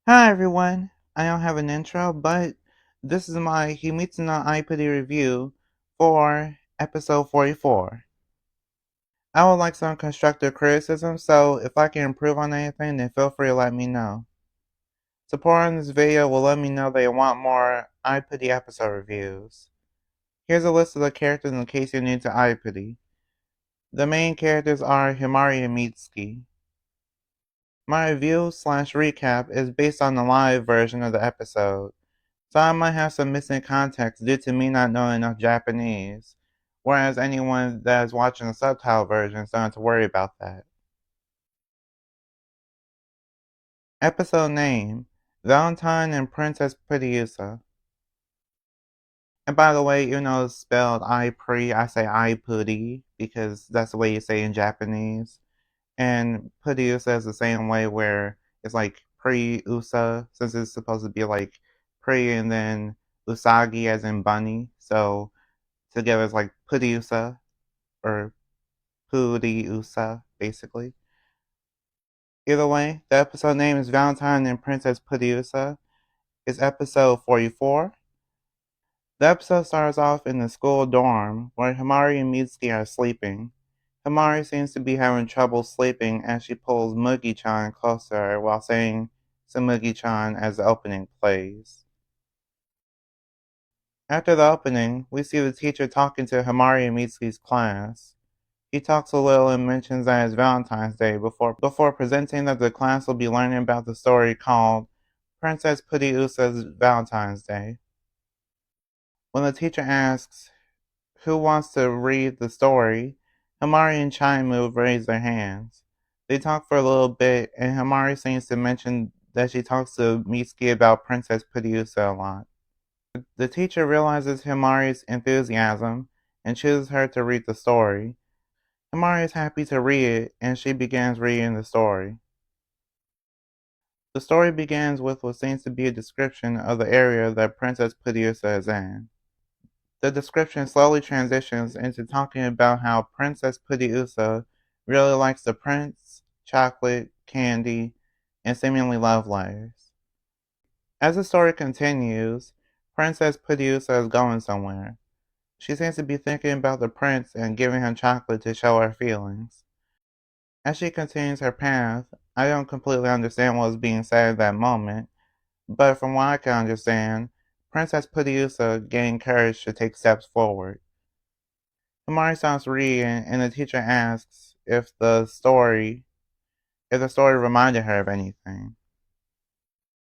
Hi everyone! I don't have an intro, but this is my Himitsu no Aipri review for episode 44. I would like some constructive criticism, so if I can improve on anything, then feel free to let me know. Support on this video will let me know that you want more Aipri episode reviews. Here's a list of the characters in case you're new to Aipri. The main characters are Himari and Mitsuki. My review/recap is based on the live version of the episode, so I might have some missing context due to me not knowing enough Japanese, whereas anyone that is watching the subtitle version is don't have to worry about that. Episode name: Valentine and Princess Pitiusa. And by the way, even though it's spelled Aipri, I say Aipuri because that's the way you say it in Japanese. And Pitiusa is the same way where it's like Pri-usa, since it's supposed to be like Pri and then Usagi as in bunny. So together it's like Puriusa or Puriusa, basically. Either way, the episode name is Valentine and Princess Puriusa. It's episode 44. The episode starts off in the school dorm where Himari and Mitsuki are sleeping. Himari seems to be having trouble sleeping as she pulls Mugi-chan closer while saying Sumugi-chan as the opening plays. After the opening, we see the teacher talking to Himari and Mitsuki's class. He talks a little and mentions that it's Valentine's Day before presenting that the class will be learning about the story called Princess Puriusa's Valentine's Day. When the teacher asks who wants to read the story, Himari and Chaimu raise their hands. They talk for a little bit, and Himari seems to mention that she talks to Mitsuki about Princess Puriusa a lot. The teacher realizes Himari's enthusiasm and chooses her to read the story. Himari is happy to read it, and she begins reading the story. The story begins with what seems to be a description of the area that Princess Puriusa is in. The description slowly transitions into talking about how Princess Puriusa really likes the prince, chocolate, candy, and seemingly love letters. As the story continues, Princess Puriusa is going somewhere. She seems to be thinking about the prince and giving him chocolate to show her feelings. As she continues her path, I don't completely understand what was being said at that moment, but from what I can understand, Princess Puriusa gained courage to take steps forward. Himari stops reading, and the teacher asks if the story reminded her of anything.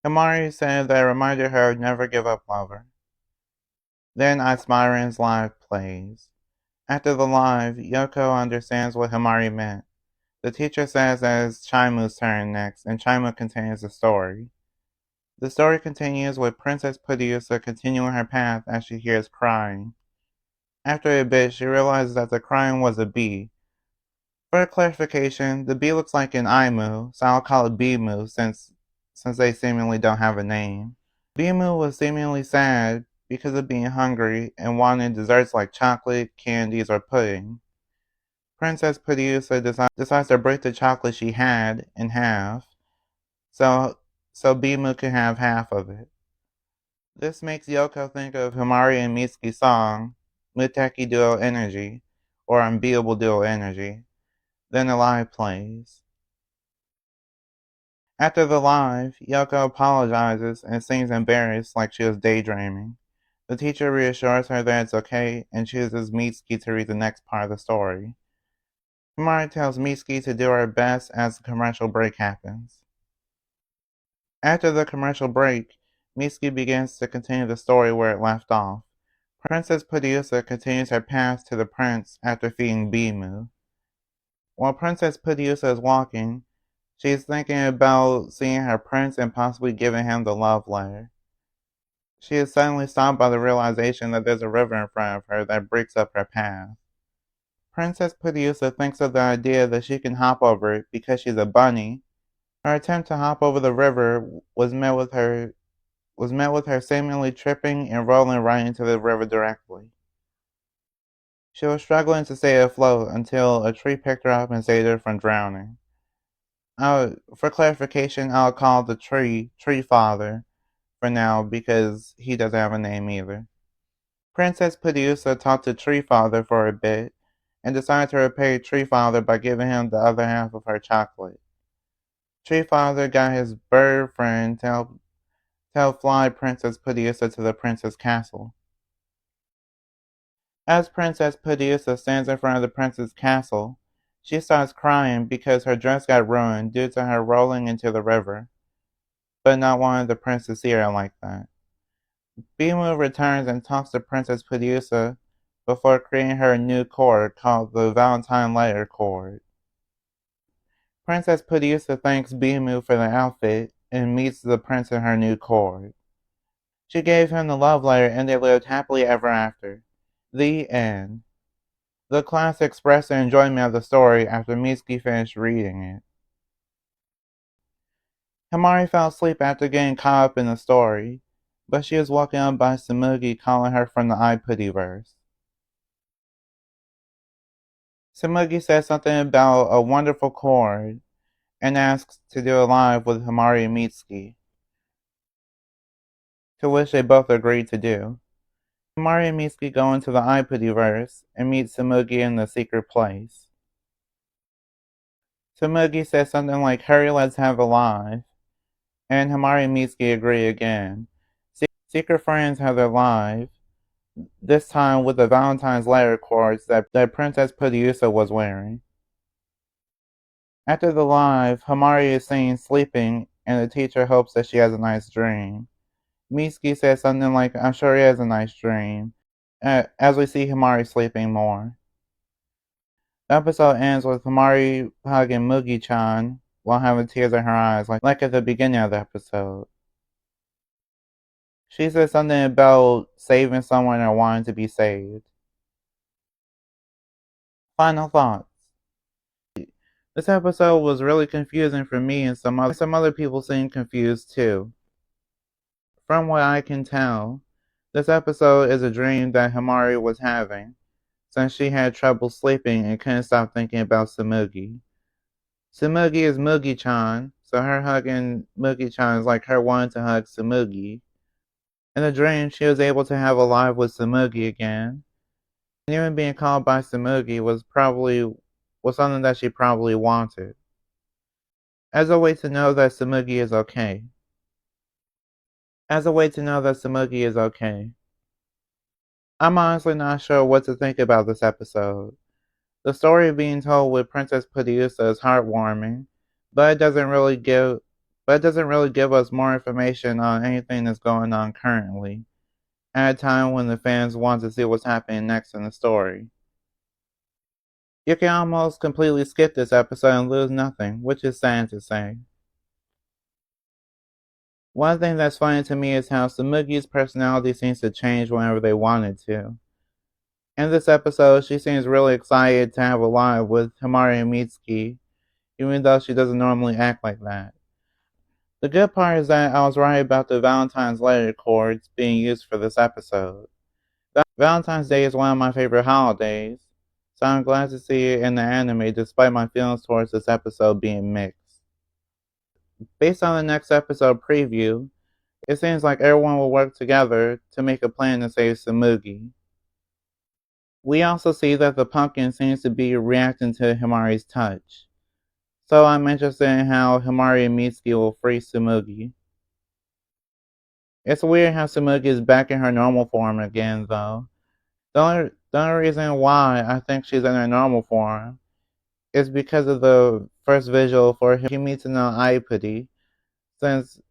Himari said that it reminded her of Never Give Up Lover. Then Aspirant's live plays. After the live, Yoko understands what Himari meant. The teacher says that it's Chaimu's turn next, and Chaimu continues the story. The story continues with Princess Puriusa continuing her path as she hears crying. After a bit, she realizes that the crying was a bee. For clarification, the bee looks like an Aimu, so I'll call it Bimu since they seemingly don't have a name. Bimu was seemingly sad because of being hungry and wanting desserts like chocolate, candies, or pudding. Princess Puriusa decides to break the chocolate she had in half, so Bimu can have half of it. This makes Yoko think of Himari and Mitsuki's song, Muteki Duo Energy, or Unbeatable Duo Energy. Then the live plays. After the live, Yoko apologizes and seems embarrassed like she was daydreaming. The teacher reassures her that it's okay and chooses Mitsuki to read the next part of the story. Himari tells Mitsuki to do her best as the commercial break happens. After the commercial break, Mitsuki begins to continue the story where it left off. Princess Puriusa continues her path to the prince after feeding Bimu. While Princess Puriusa is walking, she is thinking about seeing her prince and possibly giving him the love letter. She is suddenly stopped by the realization that there's a river in front of her that breaks up her path. Princess Puriusa thinks of the idea that she can hop over it because she's a bunny. Her attempt to hop over the river was met with her seemingly tripping and rolling right into the river directly. She was struggling to stay afloat until a tree picked her up and saved her from drowning. For clarification, I'll call the Tree Father for now because he doesn't have a name either. Princess Pidiusa talked to Tree Father for a bit and decided to repay Tree Father by giving him the other half of her chocolate. Tree Father got his bird friend to help fly Princess Pidiusa to the Princess Castle. As Princess Pidiusa stands in front of the Princess Castle, she starts crying because her dress got ruined due to her rolling into the river, but not wanting the prince to see her like that. Bimu returns and talks to Princess Pidiusa before creating her new cord called the Valentine Letter Cord. Princess Pidiusa thanks Bimu for the outfit and meets the prince in her new cord. She gave him the love letter and they lived happily ever after. The end. The class expressed their enjoyment of the story after Mitsuki finished reading it. Himari fell asleep after getting caught up in the story, but she was woken up by Tsumugi calling her from the Aipri verse. Tsumugi says something about a wonderful chord and asks to do it live with Himari and Mitsuki, to which they both agreed to do. Himari and Mitsuki go into the Aipri verse and meet Tsumugi in the secret place. Tsumugi says something like, "Hurry, let's have a live," and Himari and Mitsuki agree again. Secret friends have their live, this time with the Valentine's letter cords that Princess Pidiusa was wearing. After the live, Himari is seen sleeping and the teacher hopes that she has a nice dream. Mitsuki says something like, "I'm sure he has a nice dream," as we see Himari sleeping more. The episode ends with Himari hugging Mugi-chan while having tears in her eyes, like at the beginning of the episode. She says something about saving someone or wanting to be saved. Final thoughts. This episode was really confusing for me and some other people seemed confused too. From what I can tell, this episode is a dream that Himari was having, since she had trouble sleeping and couldn't stop thinking about Tsumugi. Tsumugi is Mugi-chan, so her hugging Mugi-chan is like her wanting to hug Tsumugi. In the dream, she was able to have a live with Tsumugi again. And even being called by Tsumugi was something that she probably wanted, as a way to know that Tsumugi is okay. I'm honestly not sure what to think about this episode. The story being told with Princess Pidiusa is heartwarming, but it doesn't really give us more information on anything that's going on currently, at a time when the fans want to see what's happening next in the story. You can almost completely skip this episode and lose nothing, which is sad to say. One thing that's funny to me is how Tsumugi's personality seems to change whenever they want it to. In this episode, she seems really excited to have a live with Himari and Mitsuki, even though she doesn't normally act like that. The good part is that I was right about the Valentine's letter chords being used for this episode. Valentine's Day is one of my favorite holidays, so I'm glad to see it in the anime despite my feelings towards this episode being mixed. Based on the next episode preview, it seems like everyone will work together to make a plan to save Tsumugi. We also see that the pumpkin seems to be reacting to Himari's touch, so I'm interested in how Himari and Mitsuki will free Tsumugi. It's weird how Tsumugi is back in her normal form again, though. The only reason why I think she's in her normal form is because of the first visual for Himitsu no Aipri, since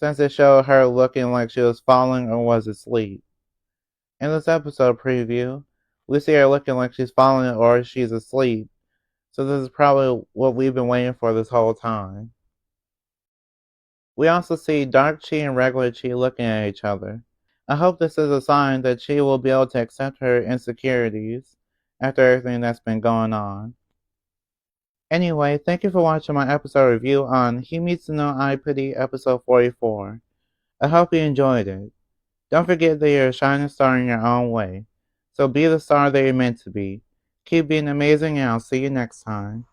it showed her looking like she was falling or was asleep. In this episode preview, we see her looking like she's falling or she's asleep, so this is probably what we've been waiting for this whole time. We also see Dark Chi and Regular Chi looking at each other. I hope this is a sign that Chi will be able to accept her insecurities after everything that's been going on. Anyway, thank you for watching my episode review on Himitsu no Aipri episode 44. I hope you enjoyed it. Don't forget that you're a shining star in your own way, so be the star that you're meant to be. Keep being amazing and I'll see you next time.